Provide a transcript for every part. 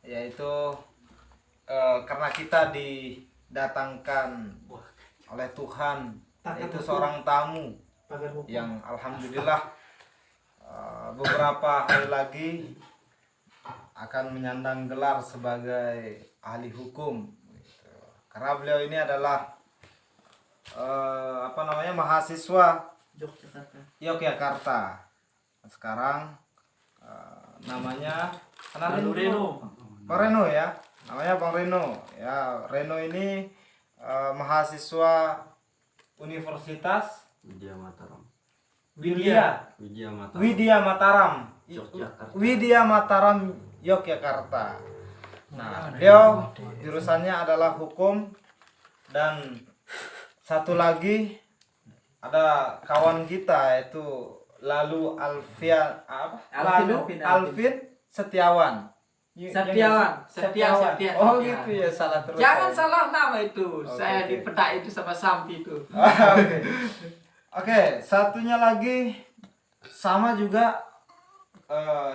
yaitu karena kita didatangkan oleh Tuhan, yaitu seorang tamu yang alhamdulillah beberapa hari lagi akan menyandang gelar sebagai ahli hukum gitu. Karena beliau ini adalah mahasiswa Yogyakarta. Sekarang namanya Reno. Bang Reno ya. Namanya Bang Reno. Ya, Reno ini mahasiswa Universitas Widya Mataram Yogyakarta. Nah, beliau jurusannya adalah hukum, dan satu lagi ada kawan kita yaitu Alvin Setiawan. Setiawan. Oh gitu ya, salah terus. Jangan salah nama itu. Saya di peta itu sama Sampi itu. Oke, satunya lagi sama juga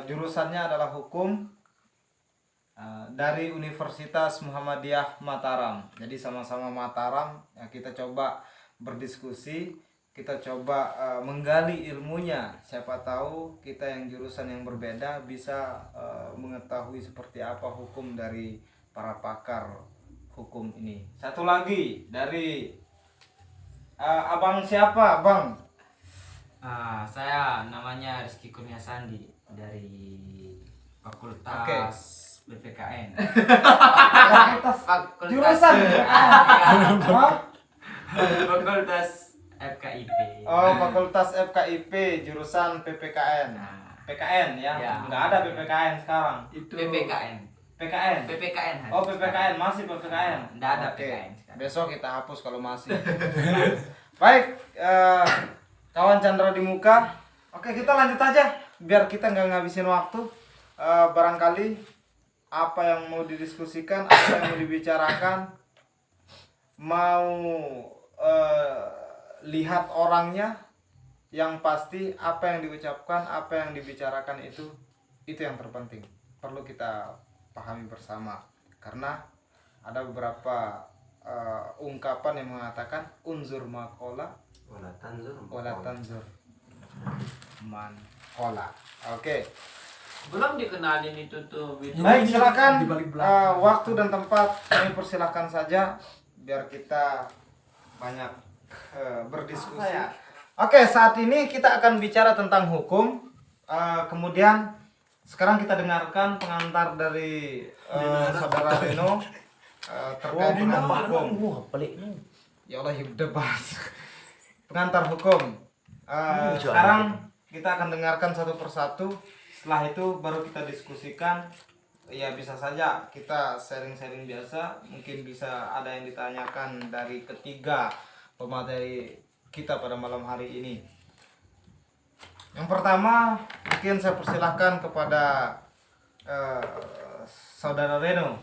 jurusannya adalah hukum dari Universitas Muhammadiyah Mataram. Jadi sama-sama Mataram ya, kita coba berdiskusi, kita coba menggali ilmunya. Siapa tahu kita yang jurusan yang berbeda bisa mengetahui seperti apa hukum dari para pakar hukum ini. Satu lagi dari abang siapa, Bang? Saya namanya Rizky Kurnia Sandi dari Fakultas BPKN. Jurusan Fakultas FKIP. Oh, Fakultas FKIP, jurusan PPKN. PKN ya? Nggak ada PPKN sekarang. Itu PPKN. PPKN. Oh, PPKN, masih PPKN. Nggak ada Oke. PPKN sekarang. Besok kita hapus kalau masih. Baik, kawan Chandra di muka. Oke, kita lanjut aja biar kita nggak ngabisin waktu. Barangkali apa yang mau didiskusikan, apa yang mau dibicarakan, mau lihat orangnya, yang pasti apa yang diucapkan, apa yang dibicarakan itu yang terpenting. Perlu kita pahami bersama, karena ada beberapa ungkapan yang mengatakan unzur maqala wala tanzur man qala. Oke. Belum dikenalin itu tuh. Baik, silakan waktu dan tempat kami persilahkan saja biar kita banyak berdiskusi. Oke, saat ini kita akan bicara tentang hukum. Kemudian sekarang kita dengarkan pengantar dari saudara Reno terkait dengan hukum. Ya Allah, udah bahas pengantar hukum. Sekarang kita akan dengarkan satu persatu. Setelah itu baru kita diskusikan. Ya, bisa saja kita sharing-sharing biasa. Mungkin bisa ada yang ditanyakan dari ketiga pemateri kita pada malam hari ini. Yang pertama, mungkin saya persilahkan kepada saudara Reno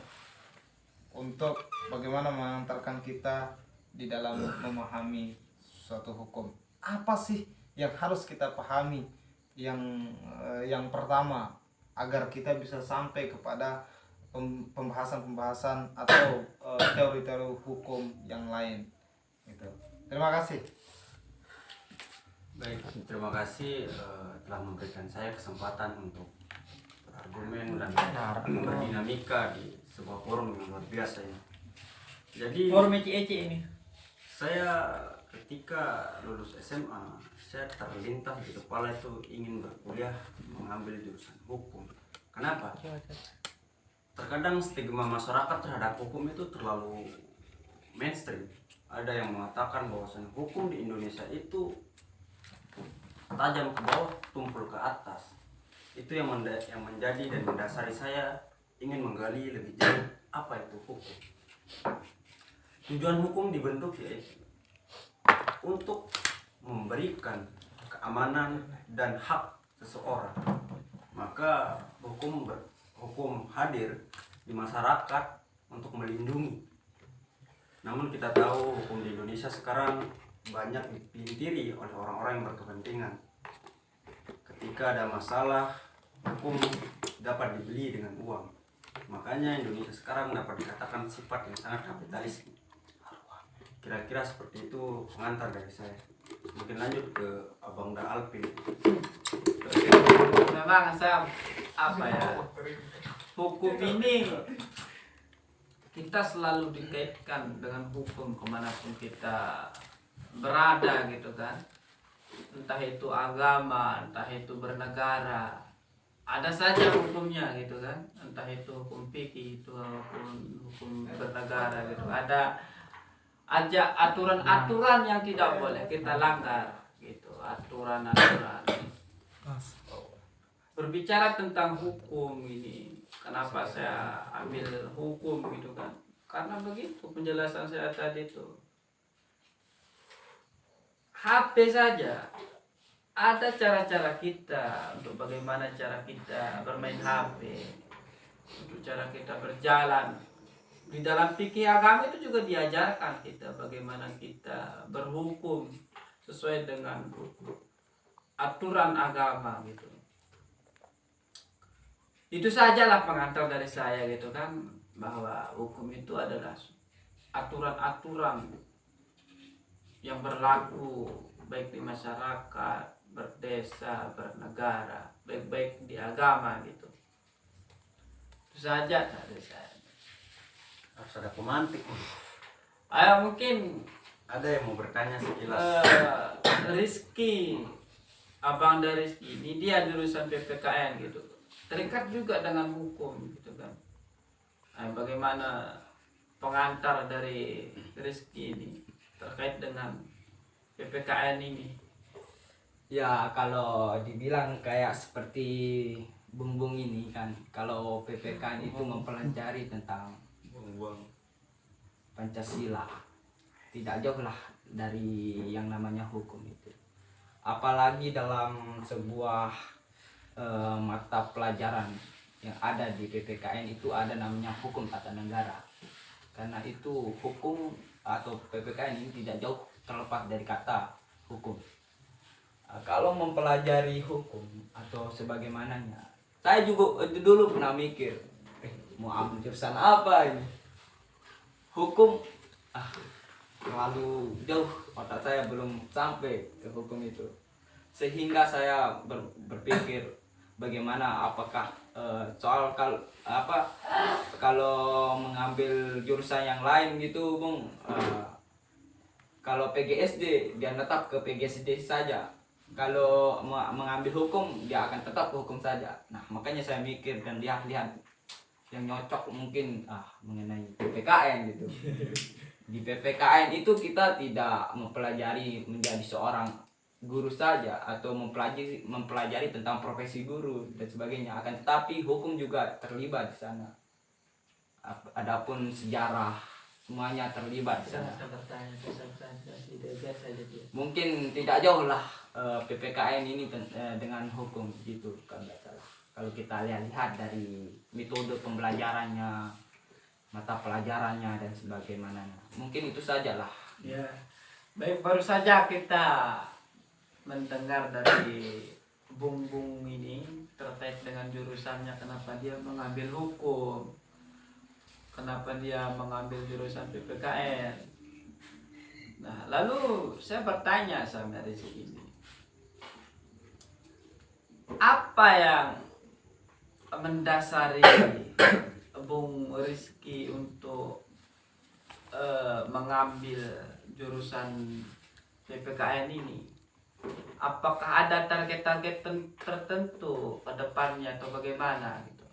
untuk bagaimana mengantarkan kita di dalam memahami suatu hukum. Apa sih yang harus kita pahami yang pertama agar kita bisa sampai kepada pembahasan-pembahasan atau teori-teori hukum yang lain gitu. Terima kasih. Baik, terima kasih telah memberikan saya kesempatan untuk berargumen dan berdinamika di sebuah forum yang luar biasa ini. Jadi Forum ece ini. saya ketika lulus SMA, saya terlintas di kepala itu ingin berkuliah mengambil jurusan hukum. Kenapa? Terkadang stigma masyarakat terhadap hukum itu terlalu mainstream. Ada yang mengatakan bahwasannya hukum di Indonesia itu tajam ke bawah, tumpul ke atas. Itu yang menjadi dan mendasari saya ingin menggali lebih jauh apa itu hukum. Tujuan hukum dibentuk yaitu untuk memberikan keamanan dan hak seseorang. Maka hukum hadir di masyarakat untuk melindungi. Namun kita tahu hukum di Indonesia sekarang banyak dipintiri oleh orang-orang yang berkepentingan. Ketika ada masalah, hukum dapat dibeli dengan uang. Makanya Indonesia sekarang dapat dikatakan sifat yang sangat kapitalis. Kira-kira seperti itu pengantar dari saya. Mungkin lanjut ke Abang Da Alvin. Memang saya apa ya, hukum ini kita selalu dikaitkan dengan hukum kemanapun kita berada gitu kan, entah itu agama, entah itu bernegara, ada saja hukumnya gitu kan, entah itu hukum fikih, itu hukum bernegara gitu, ada aja aturan-aturan yang tidak boleh kita langgar gitu, aturan-aturan. Berbicara tentang hukum ini, kenapa saya ambil hukum gitu kan? Karena begitu penjelasan saya tadi itu. HP saja ada cara-cara kita untuk bagaimana cara kita bermain HP, untuk cara kita berjalan. Di dalam fikih agama itu juga diajarkan kita bagaimana kita berhukum sesuai dengan aturan agama gitu. Itu sajalah pengantar dari saya gitu kan, bahwa hukum itu adalah aturan-aturan yang berlaku baik di masyarakat, berdesa, bernegara, baik-baik di agama gitu. Itu saja dari saya. Harus ada pemantik. Mungkin Ada yang mau bertanya sekilas. Rizky, Abang dari Rizky ini dia jurusan PPKN gitu, terikat juga dengan hukum gitu kan. Bagaimana pengantar dari Rizky ini terkait dengan PPKN ini? Ya kalau dibilang kayak seperti Bung ini kan, kalau PPKN itu mempelajari tentang Buang-buang. Pancasila, tidak jauh lah dari yang namanya hukum itu. Apalagi dalam sebuah mata pelajaran yang ada di PPKN itu ada namanya hukum tata negara. Karena itu hukum atau PPKN ini tidak jauh terlepas dari kata hukum. Kalau mempelajari hukum atau sebagaimananya, saya juga dulu pernah mikir, mau ambil jurusan apa ini? Hukum, terlalu jauh, otak saya belum sampai ke hukum itu. Sehingga saya berpikir bagaimana apakah kalau mengambil jurusan yang lain gitu Bung, kalau PGSD dia tetap ke PGSD saja, kalau mengambil hukum dia akan tetap ke hukum saja. Nah makanya saya mikir dan lihat-lihat yang nyocok mungkin mengenai PPKN gitu. Di PPKN itu kita tidak mempelajari menjadi seorang guru saja atau mempelajari tentang profesi guru dan sebagainya, akan tetapi hukum juga terlibat di sana. Adapun sejarah semuanya terlibat di sana. Mungkin tidak jauh lah PPKN ini dengan hukum gitu kalau nggak salah. Kalau kita lihat dari metode pembelajarannya, mata pelajarannya dan sebagaimana, mungkin itu sajalah. Ya, baik, baru saja kita mendengar dari Bung ini terkait dengan jurusannya, kenapa dia mengambil hukum, kenapa dia mengambil jurusan PPKN. Nah, lalu saya bertanya sama Rizky ini, apa yang mendasari Bung Rizky untuk mengambil jurusan PPKN ini? Apakah ada target-target tertentu ke depannya atau bagaimana gitu?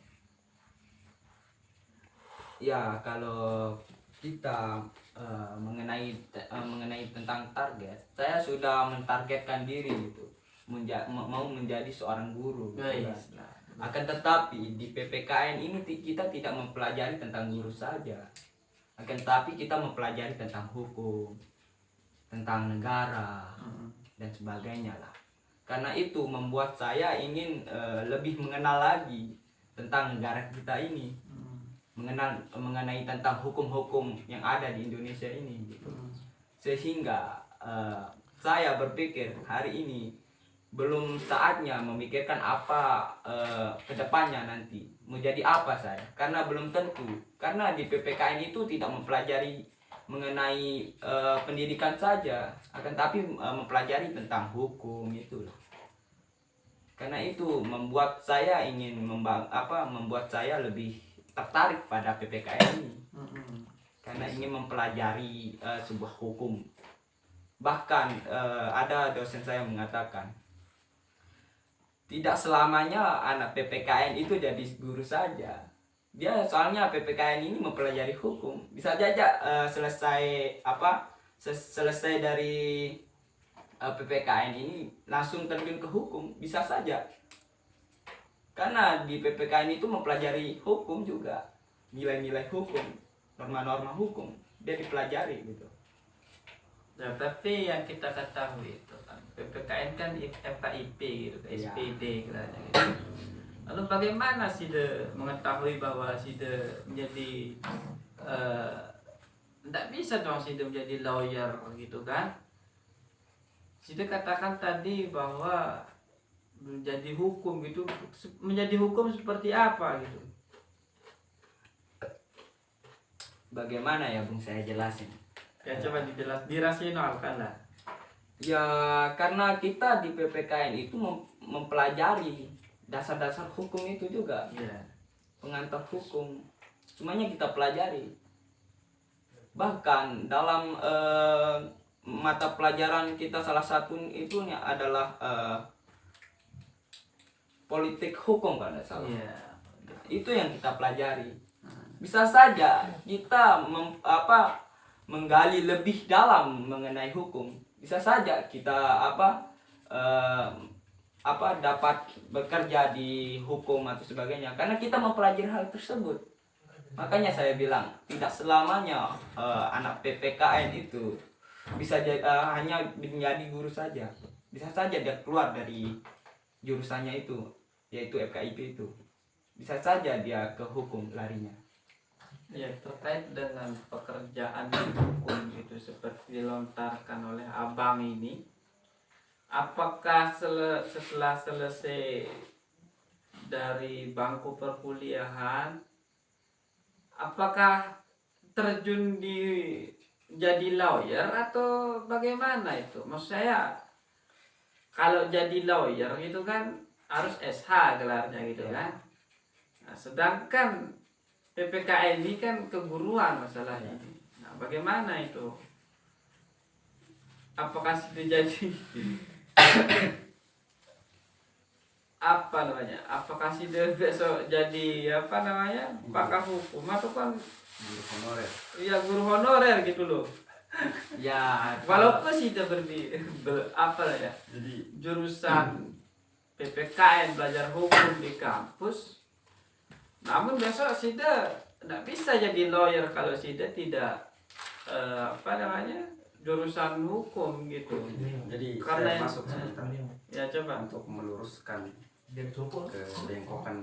Ya kalau kita mengenai tentang target, saya sudah mentargetkan diri gitu, mau menjadi seorang guru gitu kan. Akan tetapi di PPKN ini kita tidak mempelajari tentang guru saja, akan tetapi kita mempelajari tentang hukum, tentang negara dan sebagainya lah. Karena itu membuat saya ingin lebih mengenal lagi tentang negara kita ini, mengenai tentang hukum-hukum yang ada di Indonesia ini gitu. Sehingga saya berpikir hari ini belum saatnya memikirkan apa kedepannya nanti mau jadi apa saya, karena belum tentu, karena di PPKN itu tidak mempelajari mengenai pendidikan saja, akan tapi mempelajari tentang hukum itu. Karena itu membuat saya ingin membuat saya lebih tertarik pada PPKN ini. Karena ingin mempelajari sebuah hukum. Bahkan ada dosen saya mengatakan, tidak selamanya anak PPKN itu jadi guru saja. Dia soalnya PPKN ini mempelajari hukum. Bisa saja selesai dari PPKN ini langsung terjun ke hukum, bisa saja. Karena di PPKN itu mempelajari hukum juga, nilai-nilai hukum, norma-norma hukum, dia dipelajari gitu. Nah, tapi yang kita ketahui itu kan PPKN kan FKIP gitu, SPD gitu. Lalu bagaimana Side mengetahui bahwa Side menjadi tidak bisa dong Side menjadi lawyer gitu kan? Side katakan tadi bahwa menjadi hukum gitu, menjadi hukum seperti apa gitu? Bagaimana ya Bung saya jelasin? Ya coba dirasionalkan lah. Ya karena kita di PPKN itu mempelajari dasar-dasar hukum itu juga. Iya. Pengantar hukum semuanya kita pelajari. Bahkan dalam mata pelajaran kita salah satu itu adalah politik hukum kalau tidak salah. Iya. Itu yang kita pelajari. Bisa saja kita menggali lebih dalam mengenai hukum. Bisa saja kita dapat bekerja di hukum atau sebagainya karena kita mempelajari hal tersebut. Makanya saya bilang tidak selamanya anak PPKN itu bisa hanya menjadi guru saja. Bisa saja dia keluar dari jurusannya itu, yaitu FKIP itu. Bisa saja dia ke hukum larinya. Ya, terkait dengan pekerjaan hukum itu seperti dilontarkan oleh abang ini, apakah setelah selesai dari bangku perkuliahan, apakah terjun di jadi lawyer atau bagaimana itu? Maksud saya, kalau jadi lawyer itu kan harus SH gelarnya gitu kan. Nah, sedangkan PPKN ini kan keguruan masalahnya. Nah, bagaimana itu? Apakah sudah jadi apa namanya? Apakah sudah besok jadi pakar hukum atau kan Guru honorer. iya guru honorer gitu loh. Ya, Walaupun sudah Jadi jurusan PPKN belajar hukum di kampus, namun besok Sida tidak bisa jadi lawyer kalau Sida tidak jurusan hukum gitu. Jadi Karena saya masuk sebentar ya coba. untuk meluruskan ke bengkokan.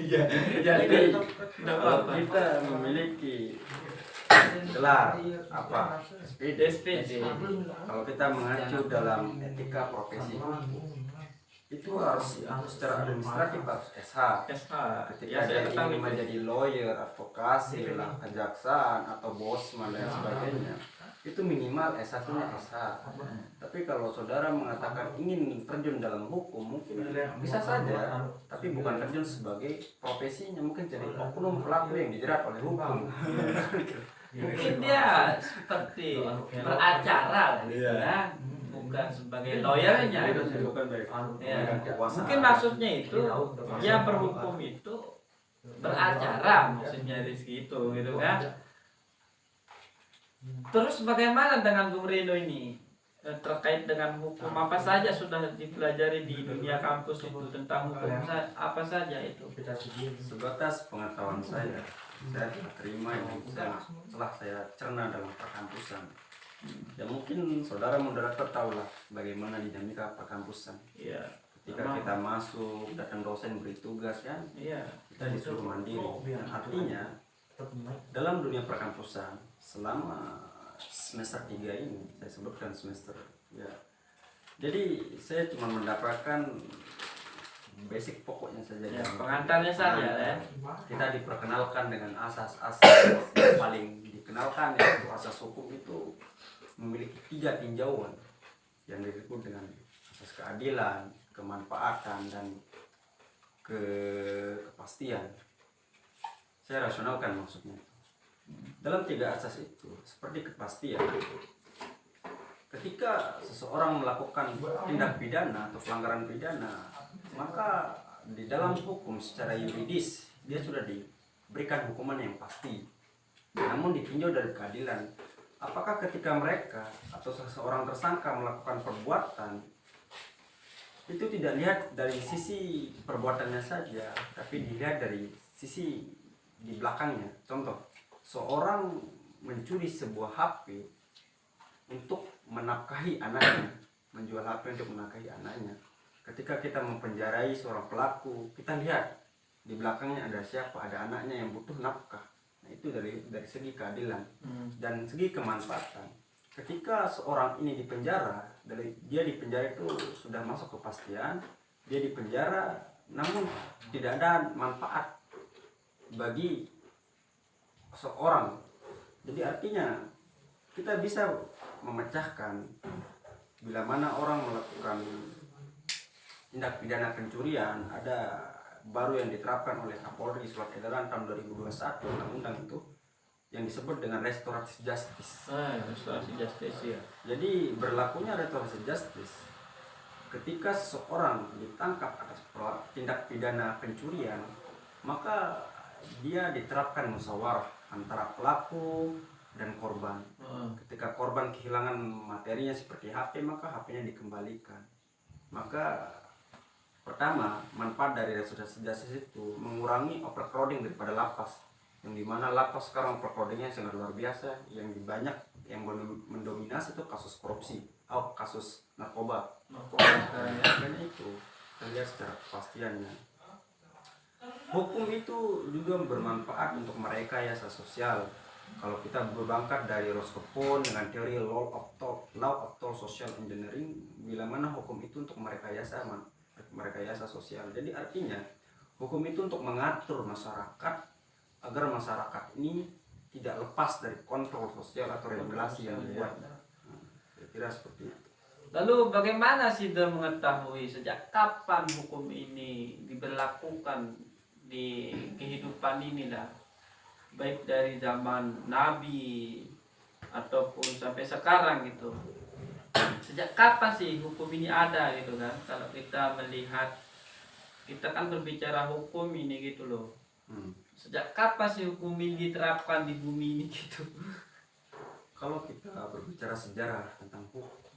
Jadi tidak Kalau apa-apa. kita memiliki gelar apa SPD. kalau kita mengacu dalam etika profesi itu harus secara administratif harus SH. SH. Ketika Ya saya dia ketahui. ingin menjadi lawyer, advokasi lah, kejaksaan atau bosman dan sebagainya, itu minimal S1-nya SH. Tapi kalau saudara mengatakan ingin terjun dalam hukum, mungkin bisa saja, tapi bukan terjun sebagai profesinya, mungkin jadi oknum pelaku yang dijerat oleh hukum. Mungkin dia seperti beracara lah gitu ya. Bukan sebagai lawyernya. Bukan baik. Ya. Mungkin maksudnya itu dia berhukum itu beracara maksudnya di situ gitu kan. Terus bagaimana dengan Bung Rino ini terkait dengan hukum apa saja sudah dipelajari di dunia kampus itu tentang hukum apa saja itu? Sebatas pengetahuan saya terima yang setelah saya cerna dalam perkampusan. Ya mungkin saudara moderator tahu lah bagaimana dinamika perkampusan. Iya. Ketika kita masuk, datang dosen beri tugas kan, Iya. kita disuruh mandiri. Dan artinya dalam dunia perkampusan selama semester 3 ini, saya sebutkan semester ya Jadi saya cuma mendapatkan basic pokoknya saja. Ya, pengantarnya saja ya. Kita diperkenalkan dengan asas-asas yang paling dikenalkan, yaitu asas hukum itu memiliki 3 tinjauan yang disebut dengan asas keadilan, kemanfaatan, dan kepastian. Saya rasionalkan maksudnya. Dalam 3 asas itu, seperti kepastian, ketika seseorang melakukan tindak pidana atau pelanggaran pidana, maka di dalam hukum secara yuridis dia sudah diberikan hukuman yang pasti. Namun ditinjau dari keadilan, apakah ketika mereka atau seseorang tersangka melakukan perbuatan itu tidak lihat dari sisi perbuatannya saja, tapi dilihat dari sisi di belakangnya. Contoh, seorang mencuri sebuah HP untuk menafkahi anaknya, menjual HP untuk menafkahi anaknya. Ketika kita mempenjarai seorang pelaku, kita lihat di belakangnya ada siapa, ada anaknya yang butuh nafkah. Nah, itu dari segi keadilan dan segi kemanfaatan. Ketika seorang ini dipenjara, dia dipenjara itu sudah masuk kepastian, dia dipenjara, namun tidak ada manfaat bagi seorang. Jadi artinya kita bisa memecahkan bila mana orang melakukan tindak pidana pencurian. Ada baru yang diterapkan oleh Kapolri Surat Edaran tahun 2021 undang-undang itu yang disebut dengan restoratif justice. Restoratif justice ya. Jadi berlakunya restoratif justice ketika seseorang ditangkap atas tindak pidana pencurian, maka dia diterapkan musyawarah antara pelaku dan korban. Ketika korban kehilangan materinya seperti HP, maka HP-nya dikembalikan. Maka pertama, manfaat dari restoratif justice itu mengurangi overcrowding daripada lapas, yang dimana lapas sekarang overcrowdingnya sangat luar biasa. Yang banyak yang mendominasi itu kasus korupsi atau kasus narkoba. Karena itu terlihat secara kepastiannya. Hukum itu juga bermanfaat untuk merekayasa sosial. Kalau kita berangkat dari Roscoe dengan teori law of social engineering, bila mana hukum itu untuk merekayasa sosial. Jadi artinya hukum itu untuk mengatur masyarakat agar masyarakat ini tidak lepas dari kontrol sosial atau regulasi yang dibuat. Saya kira seperti itu. Lalu bagaimana Sidra mengetahui sejak kapan hukum ini diberlakukan di kehidupan ini lah, baik dari zaman Nabi ataupun sampai sekarang gitu? Sejak kapan sih hukum ini ada gitu kan? Kalau kita melihat, kita kan berbicara hukum ini gitu loh. Sejak kapan sih hukum ini diterapkan di bumi ini gitu? Kalau kita berbicara sejarah tentang hukum,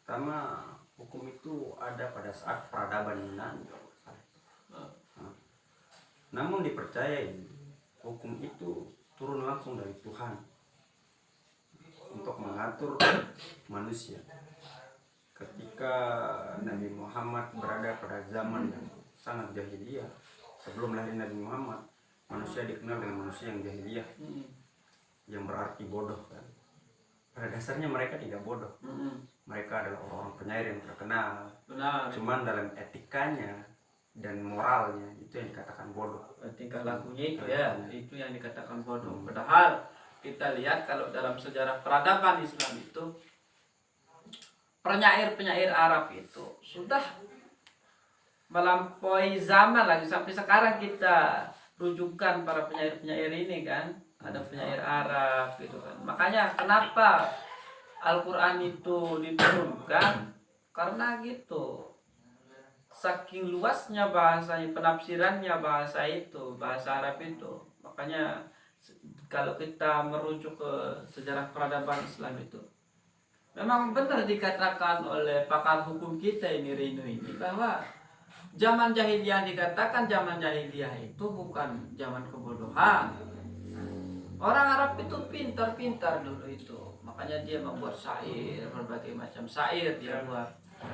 pertama hukum itu ada pada saat peradaban Yunani. Namun dipercayai hukum itu turun langsung dari Tuhan untuk mengatur manusia. Ketika Nabi Muhammad berada pada zaman yang sangat jahiliyah, sebelum lahir Nabi Muhammad, manusia dikenal dengan manusia yang jahiliyah, yang berarti bodoh kan. Pada dasarnya mereka tidak bodoh. Mereka adalah orang-orang penyair yang terkenal. Benar. Cuman dalam etikanya dan moralnya itu yang dikatakan bodoh. Tingkah lakunya itu ya, itu yang dikatakan bodoh. Padahal kita lihat kalau dalam sejarah peradaban Islam itu, penyair-penyair Arab itu sudah melampaui zaman lagi. Sampai sekarang kita rujukan para penyair-penyair ini kan, ada penyair Arab gitu kan. Makanya kenapa Al-Quran itu diturunkan, karena gitu, saking luasnya bahasanya, penafsirannya bahasa itu, bahasa Arab itu. Makanya kalau kita merujuk ke sejarah peradaban Islam itu, memang benar dikatakan oleh pakar hukum kita ini, Rino ini, bahwa zaman jahiliyah, dikatakan zaman jahiliyah itu bukan zaman kebodohan. Orang Arab itu pintar-pintar dulu itu, makanya dia membuat syair, berbagai macam syair dia buat.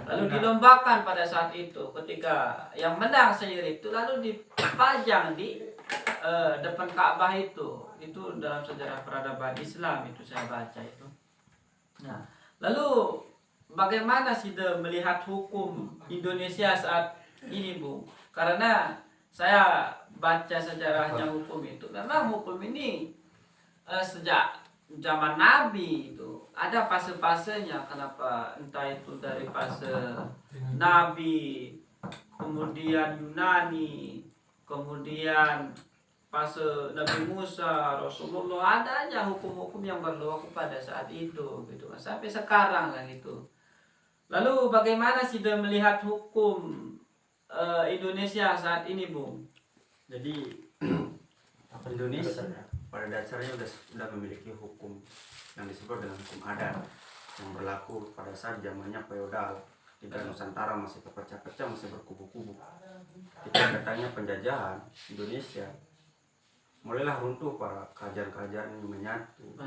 Lalu dilombakan pada saat itu, ketika yang menang syair itu lalu dipajang di depan Ka'bah itu. Itu dalam sejarah peradaban Islam itu saya baca itu. Nah, lalu bagaimana sih melihat hukum Indonesia saat ini, Bung? Karena saya baca sejarahnya hukum itu, memang hukum ini sejak zaman Nabi itu ada fase-fasenya. Kenapa? Entah itu dari fase Nabi, kemudian Yunani, kemudian fase Nabi Musa, Rasulullah, ada aja hukum-hukum yang berlaku pada saat itu gitu kan, sampai sekarang lah gitu. Lalu bagaimana sih melihat hukum Indonesia saat ini, Bung? Jadi Indonesia pada dasarnya sudah memiliki hukum yang disebut dengan hukum adat yang berlaku pada saat zamannya feodal. Ketika Nusantara masih terpecah-pecah, masih berkubu-kubu. Ketika datangnya penjajahan Indonesia, mulailah runtuh para kerajaan-kerajaan yang menyatu.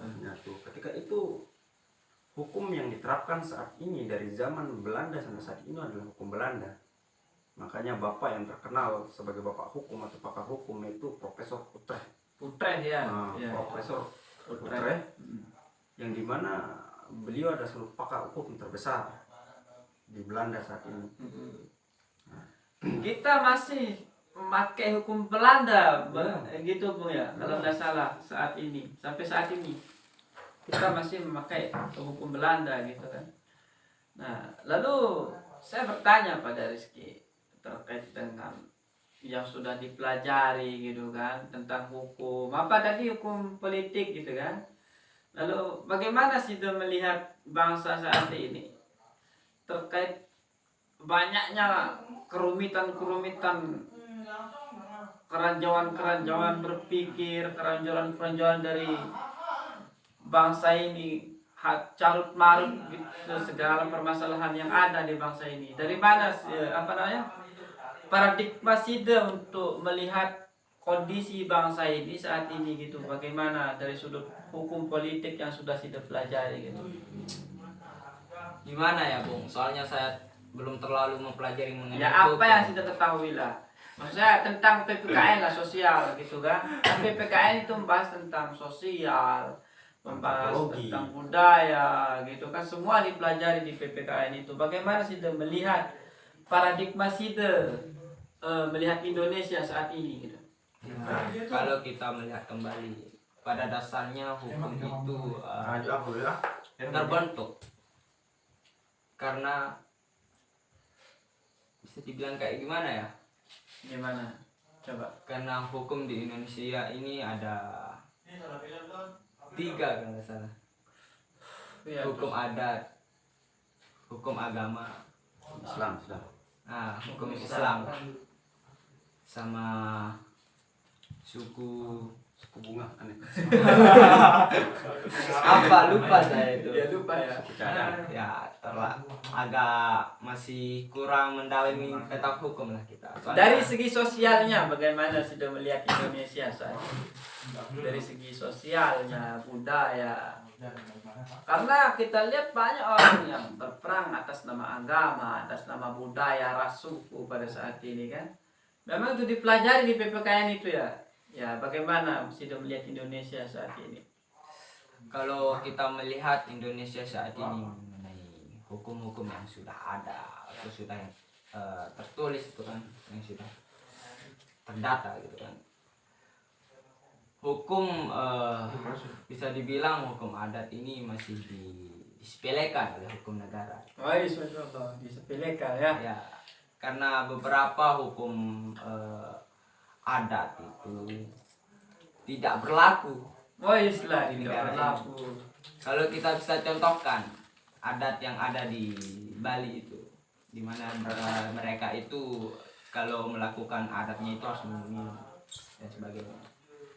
Menyatu. Ketika itu hukum yang diterapkan saat ini dari zaman Belanda sampai saat ini adalah hukum Belanda. Makanya bapak yang terkenal sebagai bapak hukum atau pakar hukum itu Profesor Utrecht. Utrecht ya. Profesor Utrecht, yang dimana beliau adalah seluruh pakar hukum terbesar di Belanda saat ini. Kita masih memakai hukum Belanda, gitu Bu ya, kalau tidak salah saat ini, sampai saat ini kita masih memakai hukum Belanda gitu kan. Nah, lalu saya bertanya pada Rizky terkait dengan yang sudah dipelajari gitu kan tentang hukum, apa tadi hukum politik gitu kan. Lalu bagaimana sih melihat bangsa saat ini terkait banyaknya kerumitan-kerumitan keranjauan-keranjauan berpikir, keranjauan-keranjauan dari bangsa ini, carut marut gitu, segala permasalahan yang ada di bangsa ini. Dari mana paradigma SIDA untuk melihat kondisi bangsa ini saat ini gitu, bagaimana dari sudut hukum politik yang sudah SIDA pelajari gitu. Gimana ya Bung? Soalnya saya belum terlalu mempelajari mengenai Ya apa yang SIDA ketahui lah. Maksudnya tentang PPKN lah, sosial gitu kan. PPKN itu membahas tentang sosial, membahas tentang budaya gitu kan, semua dipelajari di PPKN itu. Bagaimana SIDA melihat paradigma SIDA melihat Indonesia saat ini gitu. Nah, kalau kita melihat kembali pada dasarnya hukum itu terbentuk karena bisa dibilang kayak gimana ya? Gimana? Coba. Karena hukum di Indonesia ini ada 3 kalau nggak salah. Ya, Hukum adat, hukum agama, Islam. hukum Islam, sama suku bunga aneh. apa lupa saya itu. Ya lupa ya. Ya agak masih kurang mendalami tentang hukum lah kita. Dari segi sosialnya bagaimana sudah melihat Indonesia saat ini? Dari segi sosialnya, budaya. Karena kita lihat banyak orang yang berperang atas nama agama, atas nama budaya, ras, suku pada saat ini kan. Memang itu dipelajari di PPKN itu ya. Ya, bagaimana sudah melihat Indonesia saat ini? Kalau kita melihat Indonesia saat ini mengenai hukum-hukum yang sudah ada atau sudah tertulis itu kan, yang sudah terdata gitu kan. Hukum bisa dibilang hukum adat ini masih disepelekan oleh hukum negara. Oh, disepelekan ya. Ya, karena beberapa hukum adat itu tidak berlaku. Oh, istilah Di tidak negara berlaku. Kalau kita bisa contohkan adat yang ada di Bali itu, di mana mereka itu kalau melakukan adatnya itu harus minum dan sebagainya.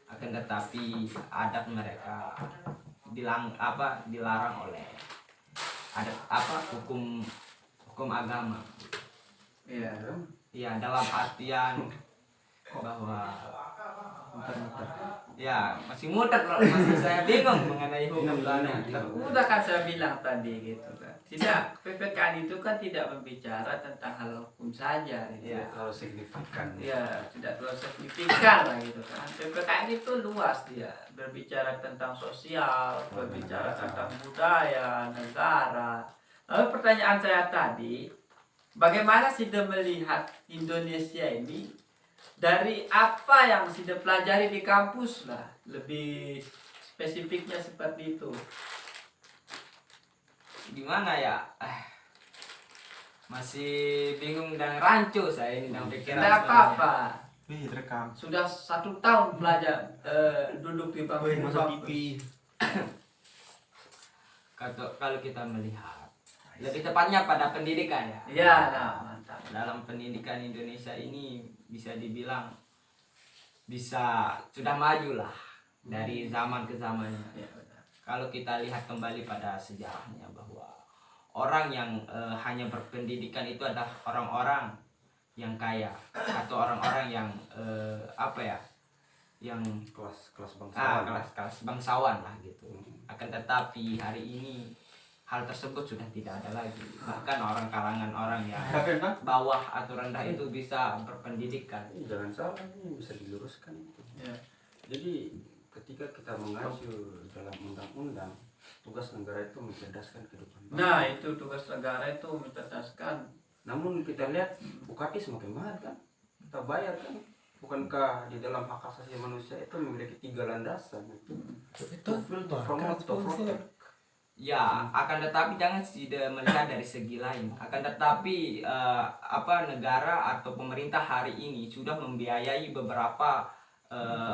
Akan tetapi adat mereka dilarang oleh adat hukum agama. Iya. Ya, dalam artian bahwa Ya, masih muter loh, masih saya bingung mengenai hukum soalnya. Udah kan saya bilang tadi gitu kan. Tidak, PPKN itu kan tidak berbicara tentang hal hukum saja gitu. Ya. Terlalu signifikan. Ya, tidak terlalu signifikan lah gitu kan. PPKN itu luas dia, berbicara tentang sosial, berbicara tentang budaya, negara. Lalu pertanyaan saya tadi, bagaimana Sida melihat Indonesia ini dari apa yang Sida pelajari di kampus lah, lebih spesifiknya seperti itu. Gimana ya? Masih bingung dan rancu saya ini dalam pikiran. Tidak sebenarnya. apa-apa. Wih, rekam. Sudah 1 tahun belajar duduk di bangku Wih, masa kampus. TV. Kalau kita melihat, lebih tepatnya pada pendidikan ya. Ya, nah, mantap. Dalam pendidikan Indonesia ini bisa dibilang sudah maju lah dari zaman ke zamannya. Ya, benar. Kalau kita lihat kembali pada sejarahnya bahwa orang yang hanya berpendidikan itu adalah orang-orang yang kaya atau orang-orang yang yang Kelas bangsawan. kelas bangsawan lah gitu. Akan tetapi hari ini hal tersebut sudah tidak ada lagi. Bahkan orang kalangan orang yang bawah atau rendah itu bisa berpendidikan. Jangan salah, ini bisa diluruskan itu. Ya. Jadi ketika kita mengacu dalam undang-undang, tugas negara itu mencerdaskan kehidupan bangsa. Nah, itu tugas negara itu mencerdaskan. Namun kita lihat UKT semakin mahal kan, kita bayar kan. Bukankah di dalam hak asasi manusia itu memiliki 3 landasan itu? To promote, to protect. Ya, akan tetapi jangan tidak melihat dari segi lain. Akan tetapi negara atau pemerintah hari ini sudah membiayai beberapa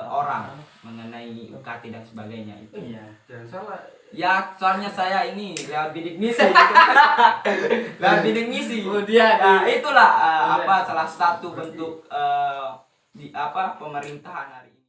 orang mengenai UKT dan sebagainya itu. Iya. Jangan salah, Ya, soalnya saya ini lewat bidik misi gitu. Lewat bidik misi. Oh, dia Nah, di- itulah salah satu bentuk pemerintahan hari ini.